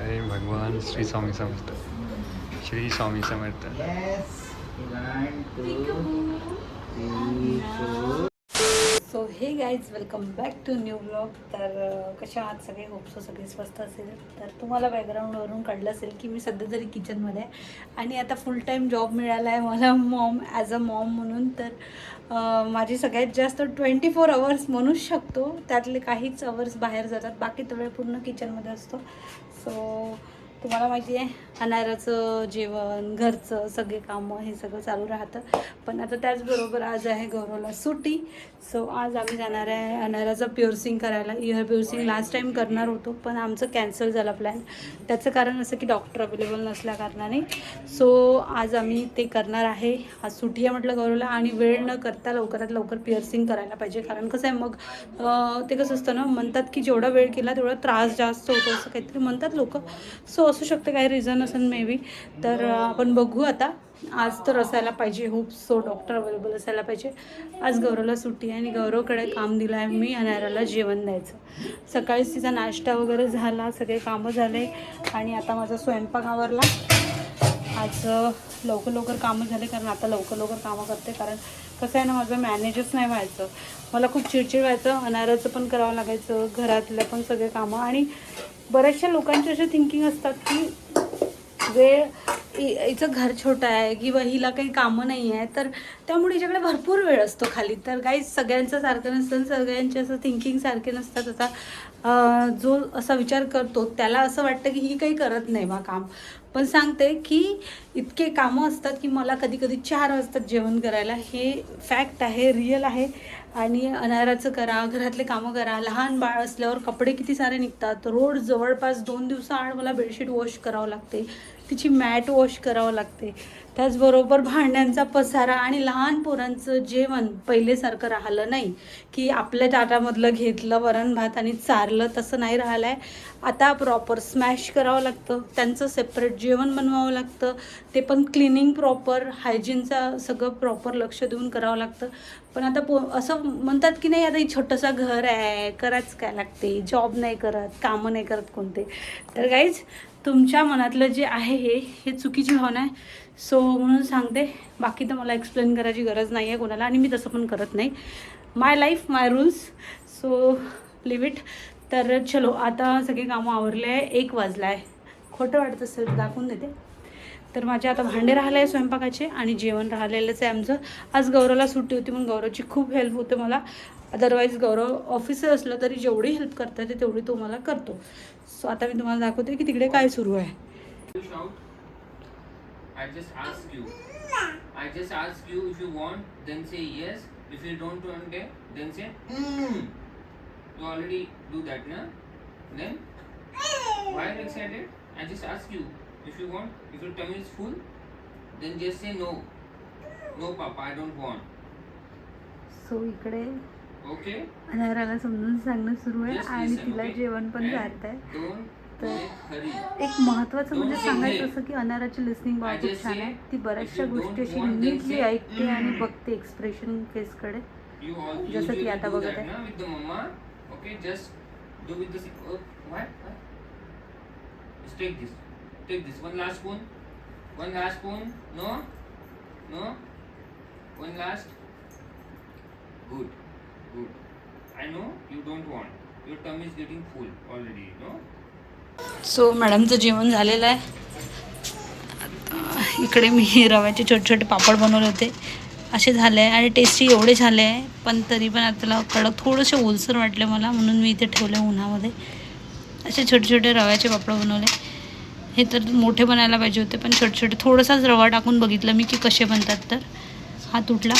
जय भगवान Shri Swami Samarth. Shri Swami Samarth. So hey guys welcome back to new blog. तर कशा आहात सगळे? होपसो सगळे स्वस्त असेल. तर तुम्हाला बॅकग्राऊंडवरून कळलं असेल की मी सध्या तरी किचनमध्ये आहे आणि आता फुल टाईम जॉब मिळाला आहे मला मॉम ॲज अ मॉम म्हणून. तर माझी सगळ्यात जास्त 24 आवर्स म्हणूच शकतो, त्यातले काहीच आवर्स बाहेर जातात, बाकी तो वेळ पूर्ण किचनमध्ये असतो. सो तुम्हाला माहिती आहे अनाराचं जेवण, घरचं सगळे कामं हे सगळं चालू राहतं. पण आता त्याचबरोबर आज आहे गौरवला सुट्टी. सो आज आम्ही जाणार आहे अनाराचं प्युअर्सिंग करायला. इयर प्युअर्सिंग लास्ट टाईम करणार होतो पण आमचं कॅन्सल झाला प्लॅन. त्याचं कारण असं की डॉक्टर अवेलेबल नसल्या कारणाने. सो आज आम्ही ते करणार आहे. आज सुट्टी आहे म्हटलं गौरवला आणि वेळ न करता लवकरात लवकर प्युअर्सिंग करायला पाहिजे. कारण कसं आहे मग ते कसं असतं ना, म्हणतात की जेवढा वेळ केला तेवढा त्रास जास्त होतो असं काहीतरी म्हणतात लोक. सो असू शकते काही रिझन असेल मे बी. तर आपण बघू आता. आज तर असायला पाहिजे, होप सो डॉक्टर अवेलेबल असायला पाहिजे. आज गौरवला सुट्टी आहे आणि गौरवकडे काम दिलं आहे मी अनाराला जेवण द्यायचं. सकाळीच तिचा नाश्ता वगैरे झाला, सगळे कामं झाले आणि आता माझा स्वयंपाक आवरला. आज लवकर लवकर कामं झाले कारण आता लवकर लवकर कामं करते. कारण कसं आहे ना, माझं मॅनेजच नाही व्हायचं. मला खूप चिडचिड व्हायचं, अनाराचं पण करावं लागायचं, घरातलं पण सगळे कामं. आणि बऱ्याचशा लोकांचे असे थिंकिंग असतात की वेळ हिचं घर छोटं आहे किंवा हिला काही कामं नाही आहे, तर त्यामुळे हिच्याकडे भरपूर वेळ असतो खाली. तर काही सगळ्यांचं सारखं नसतं, सगळ्यांचे असं थिंकिंग सारखे नसतात. आता जो असा विचार करतो त्याला असं वाटतं की ही काही करत नाही बा काम. पण सांगते की इतके कामं असतात की मला कधी कधी 4 वाजतात जेवण करायला. हे फॅक्ट आहे, रिअल आहे. आणि अनाराचं करा, घरातले कामं करा, लहान बाळ असल्यावर कपडे किती सारे निघतात. रोज जवळपास 2 दिवसाआड मला बेडशीट वॉश करावं लागते, तिची मॅट वॉश करावं लागते. त्याचबरोबर भांड्यांचा पसारा आणि लहान पोरांचं जेवण पहिलेसारखं राहिलं नाही की आपल्या ताटामधलं घेतलं वरण भात आणि चारलं, तसं नाही राहिलं आहे. आता प्रॉपर स्मॅश करावं लागतं, त्यांचं सेपरेट जेवण बनवावं लागतं, ते पण क्लिनिंग प्रॉपर, हायजीनचा सगळं प्रॉपर लक्ष देऊन करावं लागतं. पण आता असं म्हणतात की नाही आता ही छोटंसं घर आहे, करायच काय लागते, जॉब नाही करत, कामं नाही करत कोणते. तर गाईज तुमच्या मनातलं जे आहे हे चुकीची भावना आहे. सो म्हणून सांगते, बाकी तर मला एक्सप्लेन करायची गरज नाही आहे कोणाला आणि मी तसं पण करत नाही. My life my rules, so live it. तर चलो आता सगळे कामं आवरले आहे. 1 वाजला आहे. खोटं वाटत असेल तर दाखवून देते. तर माझे आता भांडे राहिले आहे स्वयंपाकाचे आणि जेवण राहिलेलंच आहे आमचं. आज गौरवला सुट्टी होती म्हणून गौरवची खूप हेल्प होते मला. अदरवाईज गौरव ऑफिसर असलं तरी जेवढी हेल्प करता येते तेवढी तो मला करतो. सो आता मी तुम्हाला दाखवते की तिकडे काय सुरू आहे. I just ask you if you want, then say yes. If you don't want it, then say You already do that, na? Then why are you excited? I just ask you if you want. If your tummy is full, then just say no. No, Papa, I don't want. So इकडे Okay? अनाराला समजून सांगणं सुरू आहे Just आणि listen, तिला okay? जेवण पण And जात आहे. Don't तर make hurry. एक महत्त्वाचं म्हणजे Don't सांगायचं say असं की अनाराची लिस्निंग I खूप just छान say, आहे. ती बऱ्याचशा if you गोष्टी don't अशी want, then नीटली say, ऐकते आणि बघते एक्सप्रेशन फेसकडे. You all जसं की usually आता do बघत that, आहे. na, with the mama. Okay, just do with the. Oh, why? Just take this. Take this. One last spoon. One last spoon. No. No. One last. Good. Good. I know you don't want. Your tummy is getting full already. No. So मॅडमचं जेवण झालेलं आहे. इकडे मी रव्याचे छोटे छोटे पापड बनवले होते, असे झाले आहे आणि टेस्टी एवढे झाले आहे. पण तरी पण आता त्याला कडक थोडेसे ओलसर वाटले मला, म्हणून मी इथे ठेवले उन्हामध्ये. असे छोटे छोटे रव्याचे पापड बनवले. हे तर मोठे बनायला पाहिजे होते पण छोटे छोटे, थोडासाच रवा टाकून बघितलं मी की कसे बनतात. तर हा तुटला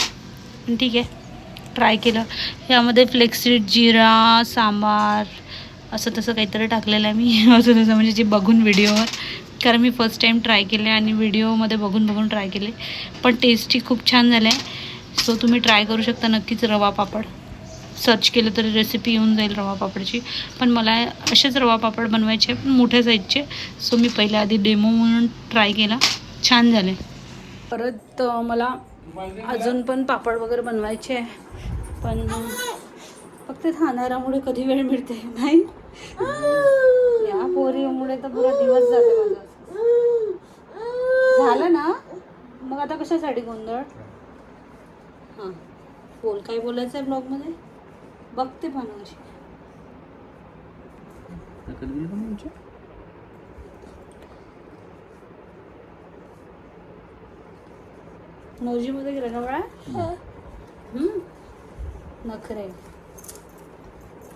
पण ठीक आहे, ट्राय केलं. यामध्ये फ्लेक्सीड, जिरा, सांबार असं तसं काहीतरी टाकलेलं आहे मी असं तसं, म्हणजे जे बघून व्हिडिओवर. कारण मी फर्स्ट टाईम ट्राय केले आणि व्हिडिओमध्ये बघून ट्राय केले. पण टेस्टी खूप छान झालं आहे. सो तुम्ही ट्राय करू शकता नक्कीच रवा पापड. सर्च केलं तरी रेसिपी येऊन जाईल रवा पापडची. पण मला असेच रवा पापड बनवायचे पण मोठ्या साईजचे. सो मी पहिल्या आधी डेमो म्हणून ट्राय केला, छान झाले. परत मला अजून पण पापड वगैरे बनवायचे आहे, पण फक्त अनारामुळे कधी वेळ मिळते नाही. या पोरीमुळे तर पुरा दिवस जाते माझा. झालं ना मग आता कशासाठी गोंधळ. हां बोल, काय बोलायचं आहे ब्लॉगमध्ये. बघते पण अशी नवजीमध्ये गेला का बाळा. नखरे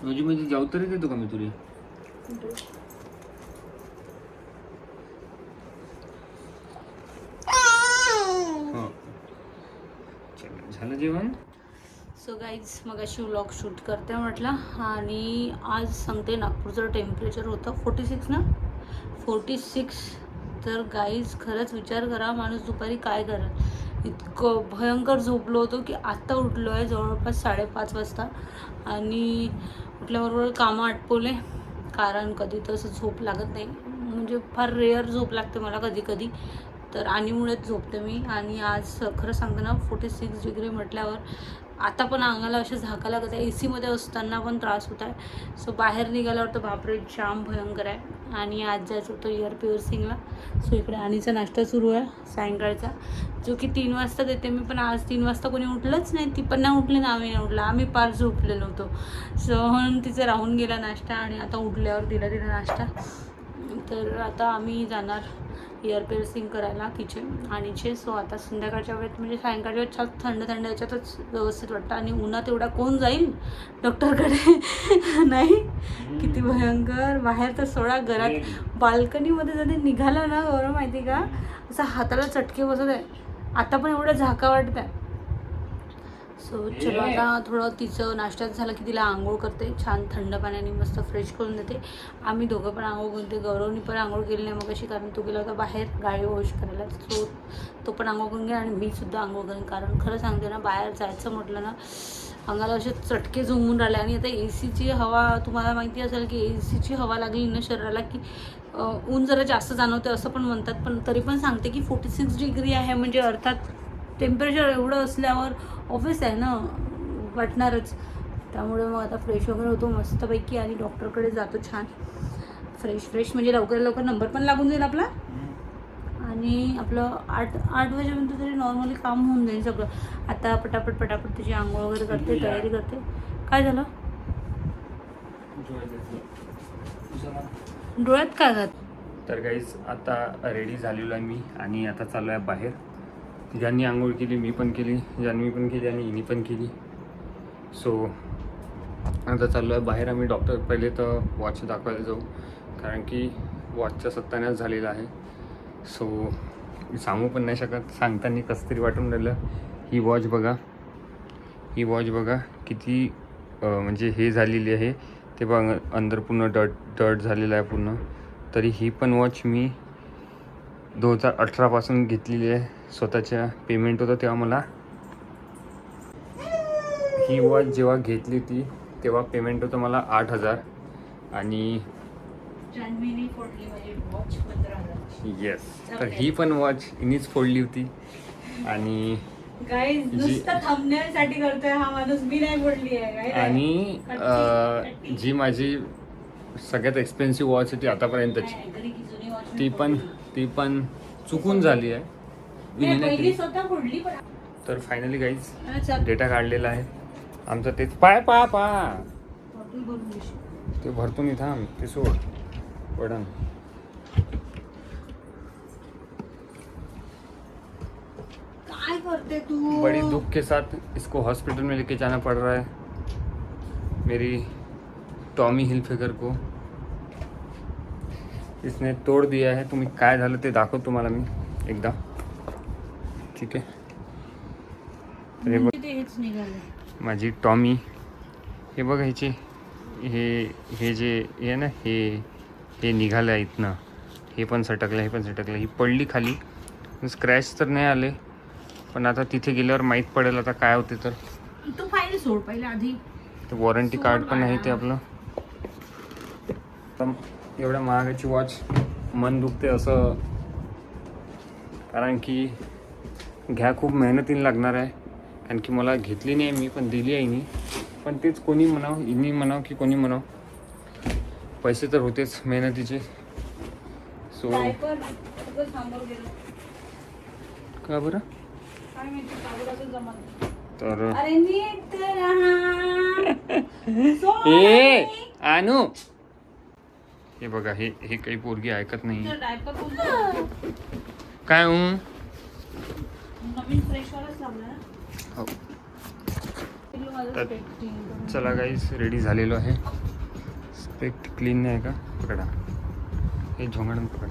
मध्ये जाऊ तरी देतो का मी तुला. झालं जेवण. सो गाईज मग अशी व्लॉग शूट करते म्हटलं. आणि आज सांगते नागपूरचं टेम्परेचर होतं 46 ना, 46. तर गाईज खरंच विचार करा माणूस दुपारी काय करेल. इतकं भयंकर झोपलो होतो की आत्ता उठलो आहे जवळपास 5:30 वाजता. आणि उठल्याबरोबर कामं आटपवले, कारण कधी तसं झोप लागत नाही. म्हणजे फार रेअर झोप लागते मला कधी कधी, तर आणीमुळेच झोपते मी. आणि आज खरं सांगते ना 46 डिग्री म्हटल्यावर आता पण अंगाला असे झाका लागत आहे. AC मध्ये असताना पण त्रास होत आहे. सो बाहेर निघाल्यावर तर बापरे जाम भयंकर आहे. आणि आज जायचं होतं इयर पिअर्सिंगला. सो इकडे आणीचा नाश्ता सुरू आहे सायंकाळचा, जो की 3 वाजता देते मी. पण आज 3 वाजता कोणी उठलंच नाही. ती पण नाही उठली ना आम्ही नाही उठला, आम्ही पार झोपलेलो होतो. सो म्हणून तिचं राहून गेला नाश्ता. आणि आता उठल्यावर दिला नाश्ता. तर आता आम्ही जाणार इयर पिअर्सिंग करायला किचन आणीचे. सो आता संध्याकाळच्या वेळेत म्हणजे सायंकाळच्या वेळेत छान थंड थंड याच्यातच व्यवस्थित वाटतं. आणि उन्हात एवढा कोण जाईल डॉक्टरकडे नाही. किती भयंकर बाहेर तर सोडा, घरात बाल्कनीमध्ये जरी निघालं ना गौरव माहिती का, असं हाताला चटके बसत आहे. आता पण एवढं झाका वाटत आहे. सो चलो आता थोडं तिचं नाश्त्यात झालं की तिला आंघोळ करते छान थंड पाण्याने, मस्त फ्रेश करून देते. आम्ही दोघं पण आंघोळ करते. गौरवनी पण आंघोळ केली नाही मग अशी, कारण तो गेला होता बाहेर गाडी वॉश करायला. सो तो पण आंघोळ करून घ्या आणि मी सुद्धा आंघोळ करेन. कारण खरं सांगते ना बाहेर जायचं म्हटलं ना अंगाला असे चटके झोंबून राहिले. आणि आता ACची हवा तुम्हाला माहिती असेल की ACची हवा लागली ना शरीराला की ऊन जरा जास्त जाणवते असं पण म्हणतात. पण तरी पण सांगते की 46 डिग्री आहे म्हणजे अर्थात टेम्परेचर एवढं असल्यावर ऑफिस आहे ना वाटणारच. त्यामुळे मग आता फ्रेश वगैरे होतो मस्तपैकी आणि डॉक्टरकडे जातो छान फ्रेश म्हणजे लवकर नंबर पण लागून जाईल आपला. आणि आपलं 8 वाजेपर्यंत तरी नॉर्मली काम होऊन जाईल सगळं. आता पटापट त्याची आंघोळ वगैरे करते, तयारी करते. काय झालं डोळ्यात काय घात. तर गाईज आता रेडी झालेलो आहे मी आणि आता चाललो आहे बाहेर. ज्यांनी आंघोळ केली मी पण केली, जान्हवी पण केली आणि हिनी पण केली. सो आता चाललो आहे बाहेर आम्ही. डॉक्टर पहिले तर वॉच दाखवायला जाऊ, कारण की वॉचचा सत्यानाश झालेला आहे. सो मी सांगू पण नाही शकत, सांगताना कसं तरी वाटून राहिलं. ही वॉच बघा किती म्हणजे हे झालेली आहे ते बघा, अंदर पूर्ण डट झालेलं आहे पूर्ण. तरी ही पण वॉच मी 2018 पासून घेतलेली आहे. स्वतःच्या पेमेंट होतं तेव्हा मला ही वॉच जेव्हा घेतली होती तेव्हा पेमेंट होतं मला 8,000. आणि येस, तर ही पण वॉच हिनीच फोडली होती. आणि करतोय हा माणूस, मी नाही फोडली आहे. आणि जी माझी सगळ्यात एक्सपेन्सिव्ह वॉच होती आतापर्यंतची ती पण चुकून झाली आहे. तर फायनली गाईज डेटा काढलेला आहे आमचा. तेच ते भरतो मी, थांब ते सोड पडन. काय करते तू. बड़ी दुख के साथ इसको हॉस्पिटल में लेके जाना पड़ रहा है, मेरी टॉमी हिलफिगर को. इसने तोड़ दिया है. तुम्ही काय झालं ते दाखव तुम्हाला मी एकदा, ठीक आहे. तर हे बघ माझी टॉमी. हे बघ ह्याची हे जे आहे ना हे निघालं आहे इथनं. हे पण सटकलं. ही पडली खाली. स्क्रॅच तर नाही आले, पण आता तिथे गेल्यावर माहीत पडेल आता काय होते. तर तू फाईल सोड पहिले आधी. ते वॉरंटी कार्ड पण आहे ते आपलं. एवढ्या महागाची वॉच मन दुखते असं, कारण की घ्या खूप मेहनतीने लागणार आहे. कारण की मला घेतली नाही मी, पण दिली आहे हिनी. पण तेच कोणी म्हणावं, हिनी म्हणावं की कोणी म्हणावं, पैसे तर होतेच मेहनतीचे. सो डायपर सगळं थांबवून गेलं. का बरं? काय माहिती कागदाचं जमत. तर अरे नीट राहा. ए आणू, हे बघा, हे हे काही पोरगी ऐकत नाही. डायपर कोणतं? काय नवीन फ्रेशवालाच लागला ना. हो. माझं तर spec clean करून. चला गाईस, रेडी झालेलो आहे. स्पेक्ट क्लीन नाही का? पकडा हे झोंगडून पकडा.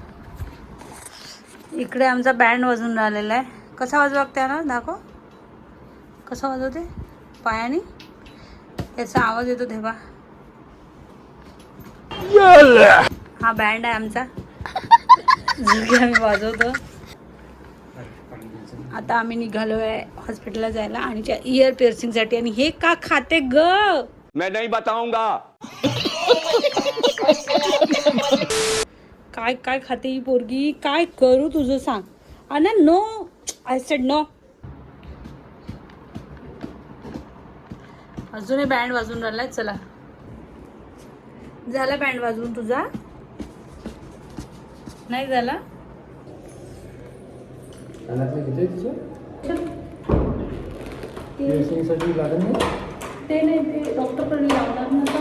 इकडे आमचा बँड वाजून राहिलेला आहे. कसा वाजवा त्याला दाखव. कसा वाजवते पायाने, याचा आवाज येतो तेव्हा. हा बँड आहे आमचा जो की आम्ही वाजवतो. आता आम्ही निघालो आहे हॉस्पिटलला जायला आणि इयर पिअर्सिंगसाठी. आणि हे का खाते ग? मैं नहीं बताऊंगा. काय काय खाते ही पोरगी? काय करू तुझं सांग. अना नो, आय सेड नो. अजूनही बँड वाजून राहिलाय. चला, झाला बँड वाजवून तुझा? नाही झाला? ते नाही, ते डॉक्टरकडे लावणार ना आता.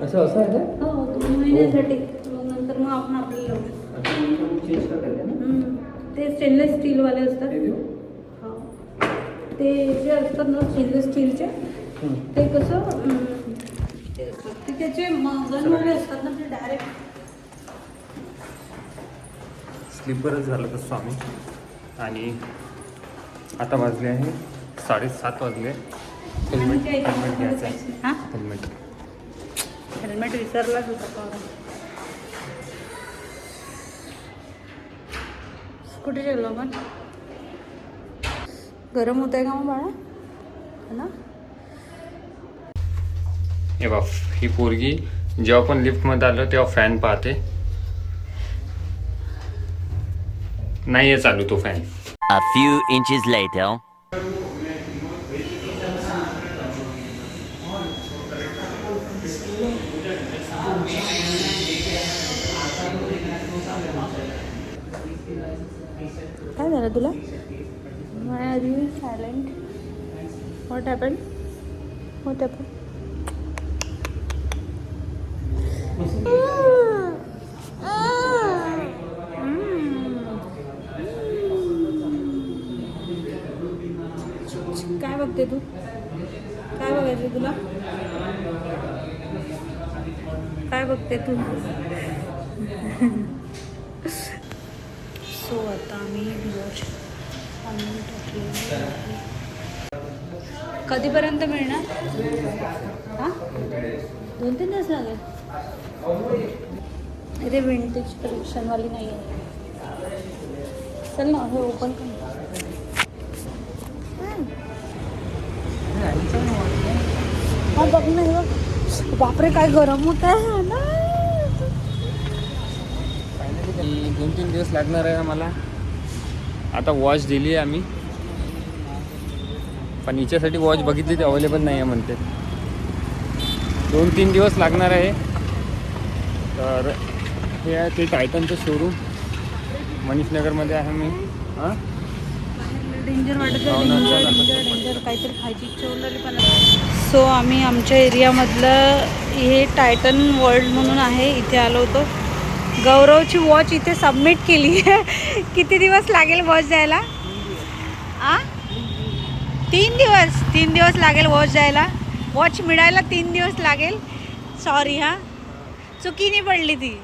असं असं आहे हो, 2 महिन्यासाठी. मग नंतर मग आपण आपल्याला लावू. ते स्टेनलेस स्टीलवाले असतात. हो, ते जे असतात ना स्टेनलेस स्टीलचे, ते कसं ते त्याचे गनवाले असतात ना, ते डायरेक्ट. स्लीपरच झालं तसं आम्ही. आणि आता वाजले आहे 7:30 वाजले. हेल्मेट घ्यायचं आहे. हां, हेल्मेट हेल्मेट विसरलाच होता का? कुठे गेलो आपण? गरम होत आहे का मग बाळा? है ना? हे बाप, ही पोरगी जेव्हा पण लिफ्टमध्ये आलं तेव्हा फॅन पाहते. नाही आहे चालू तो fan. A few inches later. काय झालं तुला? Why are you silent? What happened? What happened? काय बघते तू? काय बघायचं तुला? काय बघते तू? सो आता आम्ही वॉच आणून टाकलेली आहे. कधीपर्यंत मिळणार? हां, 2-3 दिवस लागेल. इथे विंटेज कलेक्शनवाली नाही आहे. चल ना, हे ओपन कर. हा बघ ना, हे बघ. बापरे, काय गरम होत आहे ना. 2-3 दिवस लागणार आहे मला. आता वॉच दिली आहे आम्ही, पण हिच्यासाठी वॉच बघितली ती अवेलेबल नाही आहे म्हणते. 2-3 दिवस लागणार आहे. तर हे आहे ते टायटनचं शोरूम, मनीषनगरमध्ये आहे. मी हां, डेंजर वाटत हो ना, चला. डेंजर काहीतरी खायची इच्छा होऊन राहिली पण. सो आम्ही आमच्या एरियामधलं हे टायटन वर्ल्ड म्हणून आहे, इथे आलो होतो. गौरवची वॉच इथे सबमिट केली आहे. किती दिवस लागेल वॉच द्यायला? 3 दिवस लागेल वॉच द्यायला. वॉच मिळायला 3 दिवस लागेल. सॉरी हां, चुकीने पडली ती,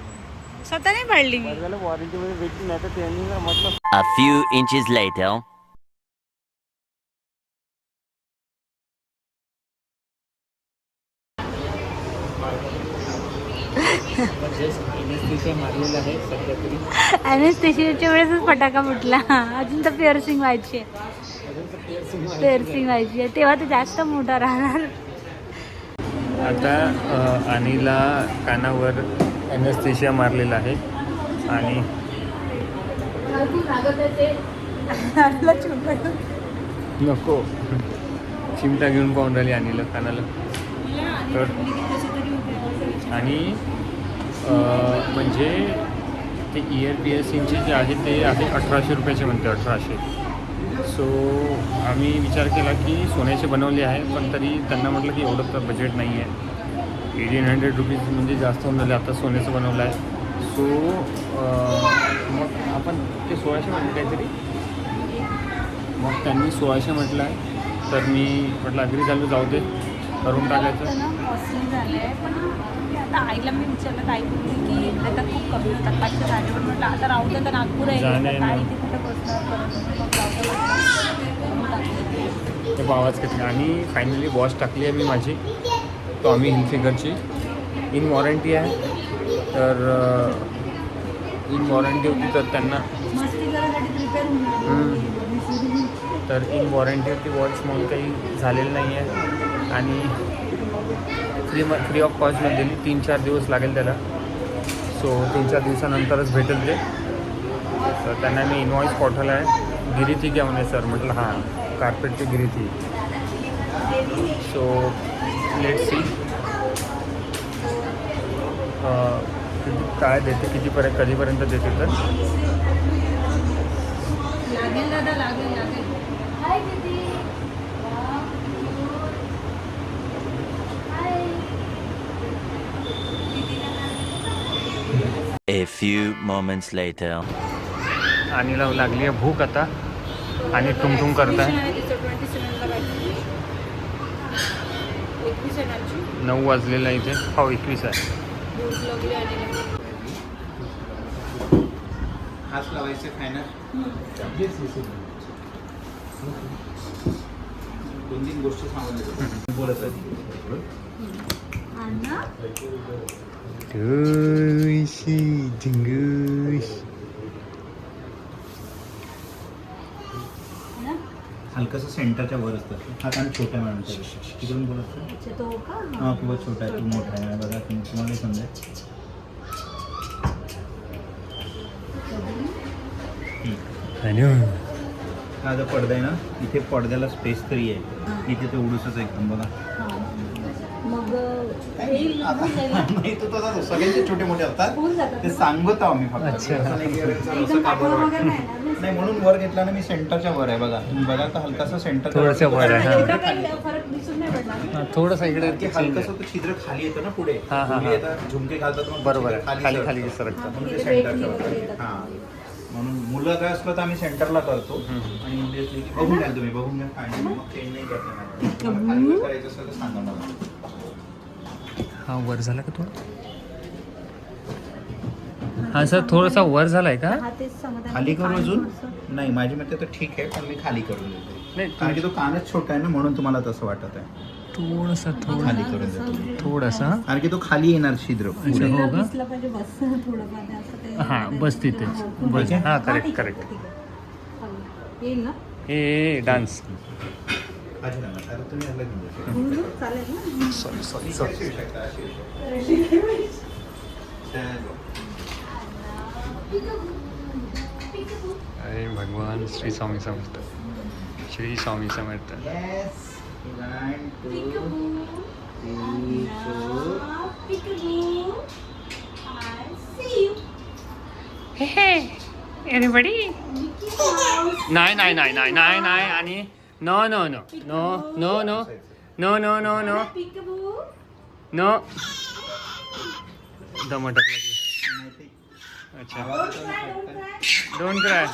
स्वतःने पडली मी. वॉरंटीमध्ये भेटली नाही तर त्यांनी म्हटलं. A few inches later. मारलेलं आहे सध्या तरी. ॲनेस्थेशियाच्या वेळेसच फटाका फुटला. अजून तर पिअर्सिंग व्हायची आहे. पिअर्सिंग व्हायची आहे तेव्हा तर जास्त मोठा राहणार. आता अनिला कानावर ॲनेस्थेशिया मारलेला आहे आणि नको चिमटा घेऊन पाहून राहिली अनिला कानाला. तर आणि म्हणजे ते इयर पिअर्सिंगचे जे आहे ते आहे 1800 रुपयाचे म्हणते 1800. सो आम्ही विचार केला की सोन्याचे बनवले आहे, पण तरी त्यांना म्हटलं की एवढं तर बजेट नाही आहे, 1800 रुपीज म्हणजे जास्त होऊन झाले. आता सोन्याचं बनवलं आहे. सो मग आपण ते 1600 म्हटलं काहीतरी, मग त्यांनी 1600 म्हटलं आहे. तर मी म्हटलं अग्री झालो, जाऊ दे करून टाकायचं. कॉस्टली झालं आहे, पण आता आईला मी विचारलं, आई बोलली की इकडे तर खूप कमी होतात 500 झाले, पण म्हटलं आता राहू दे, तर नागपूर आहे काय ते कुठं बसणार परत, मग ते आवाज घेतले आणि फायनली वॉच टाकली आहे मी माझी टॉमी हिलफिगरची. इन वॉरंटी आहे, तर इन वॉरंटी होती, तर त्यांना मस्ती करायसाठी प्रिपेअर होऊन तर इन वॉरंटी होती वॉच, म्हणून काही झालेलं नाही आहे. आणि फ्री ऑफ कॉस्टमध्ये दिली. 3-4 दिवस लागेल त्याला. सो 3-4 दिवसानंतरच भेटेल ते. तर त्यांना मी इनवॉइस पाठवला आहे. गिरी थी क्या म्हणे सर, म्हटलं हां कार्पेटची गिरी थी. सो लेट सी काय देते, कितीपर्यंत कधीपर्यंत देते. तर लागेल दादा, लागेल. हाय दीदी. A few moments later. आणि लागली आहे भूक आता, आणि टुंगटुंग करत आहे. 9 वाजलेला इथे. हो 21 आहे. हात लावायचे फायनल. 2-3 गोष्टी सांगून बोलत आहे. हलकंसं सेंटरच्या वर असतं. हा कान छोटा आहे मॅडम, तिकडून बोलत तो का? हां किंवा छोटा आहे, तू मोठा आहे बघा, तुम्हाला समजेल. हा जो पडदा आहे ना, इथे पडद्याला स्पेस तरी आहे, इथे ते उडूसच एकदम बघा. मग येईल ना, होऊन जाईल ना? नाही तो तसा सगळ्यांचे छोटे मोठे असतात, होऊन जातात ते ना? सांगत आहो मी फक्त. अच्छा. असं नाही की अरे चल, असं एकदम का बरं पाठवा वाटतं? वगैरे नाही ना? नाही म्हणून वर घेतला ना मी, सेंटरच्या वर आहे बघा. तुम्ही बघा तर हलकासा सेंटर थोडंसं वर आहे, हां. एवढा काही फरक दिसून नाही पडणार. थोडंसं इकडे हलकसं तो छिद्र खाली येतं ना पुढे. हां, हां, मुली हां. आता झुमके घालतात मग बरोबर छिद्र आहे, खाली खाली सरकतं. सरकतं. म्हणून ते इथे सेंटरच्या वेगळी वर वगैरे आहे. येतात. हां म्हणून मुलं काय असलं तर आम्ही सेंटरला करतो. आणि मुली असली की बघून घ्या तुम्ही, बघून घ्या काय नाही, मग चेंज नाही करत. मला खाली करायचं असेल तर सांगा मला. हा वर झाला का थोडा? हा सर थोडासा वर झालाय का? हा तेच समाधान. खाली करू अजून? थोडंसं. नाही माझी मते तर ठीक आहे, पण मी खाली करून देतो. नाही कारण की तो कानच छोटा आहे ना, म्हणून तुम्हाला तसं वाटत आहे. थोडंसं खाली करून देतो. थोडासा. कारण की तो खाली येणार छिद्र अच्छा, पुढे. हो का? दिसलं पाहिजे बस थोडंफार असं काही. हां बस तिथेच हो, बस. ठीक आहे? हां ठीक करेक्ट आहे, करेक्ट. ठीक आहे. चालेल. येईल ना? ए डान्स. अच्छा, आता तुम्ही याला घेऊन जा. हो, चालेल ना? सॉरी सॉरी अशी सॉरी. येऊ शकता, अशी येऊ शकता. चलो. अरे भगवान श्री स्वामी समर्थ, श्री स्वामी समर्थ. Yes. 1, 2, 3, 4. एनीबडी? नाही नाही नाही नाही नाही नाही. आणि no no no no no no no no no no no. दमटक लागली. अच्छा डोंट क्राय.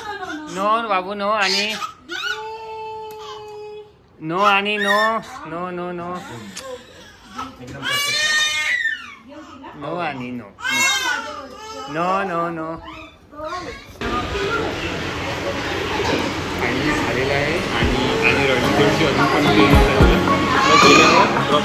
नो बाबू नो. आणि नो आणि no no no no no आणि no no no no. Finally झालेलं आहे. आणि रडली थोडीशी अजून पण गेल्यावर ड्रॉप